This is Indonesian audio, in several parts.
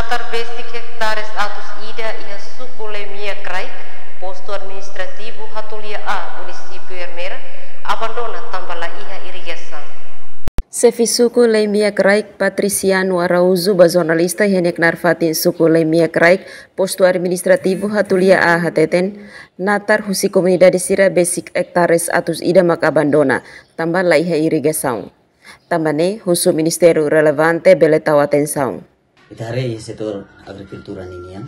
Natar basic hektares atus ida iha suku Lemia Kraik, posto administrativo Hatulia A, munisipio Ermera, abandona tambala iha irigação. Sefi suku Lemia Kraik, Patriciano Arauzo, jornalista henek narfatin suku Lemia Kraik, posto administrativo Hatulia A hateten, natar husi komunidade sira basic hektares atus ida mak abandona, tambala iha irigação. Tambane husu ministerio relevante bele tahu atenção. Itare setor agricultura ninian.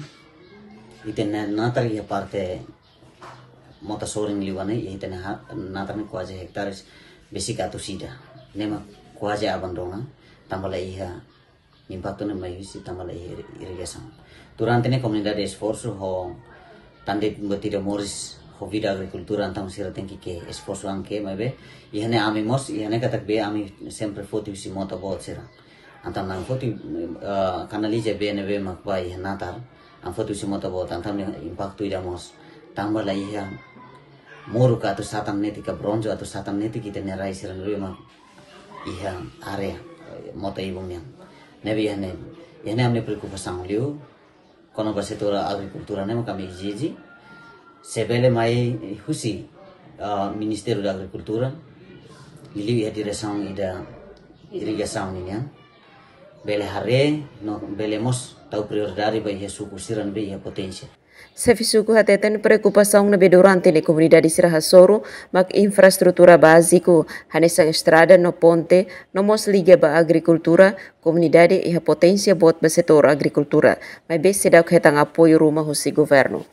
Itena natar ya parte mota soring liwane itena natar ni kuaja hektares basic atusida. Nema kuaja abandona tambala iha impacto na mayusi tambala iha irrigação. Durante ne comunidade esforço ho tande batira moris ho vida agricultura antam sira tenki ke esforço anke mabe ihane amimos ihane katak be ami sempre foti usi mota bot sira. Antam nang foti kanalija BNB makbai natar ang foti usi mota bot antam impacto idamos tambala iha moru ka tu satam neti ka bronzo atau satam neti kita nerai sira mak iha area mota ibungnya nebi ihane amne preocupação liu kono ba setor agricultura ne kami jiji sebele mai husi Ministério da Agricultura ili a direção ida irrigação ninya bele hare no belemos tau prioridade ba ia suku siran be ia potência. Sefi suku hateten preocupação na durante ne comunidade sira hasoro mak infraestrutura básico hanesang estrada no ponte no mos liga ba agricultura comunidade ia potência bot ba setor agricultura mai be sedak hetang apoio rumah husi governo.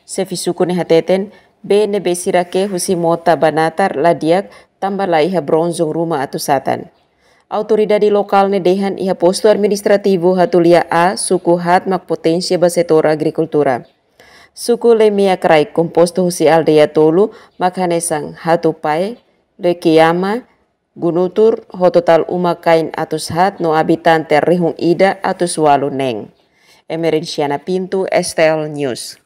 Sefi suku ne hateten be ne besira ke husi mota banatar ladiak tambah la iha bronzong rumah atusatan. Autoridade lokal ne dehan iha posto administrativo Hatulia A suku hat mak potensia ba setor agrikultura. Suku Lemia Kraik komposto husi aldea tolu mak hanesang hatupai lekiyama gunutur ho total umakain atus hat no habitante rihung ida atus walu neng. Emerenciana Pinto, STL News.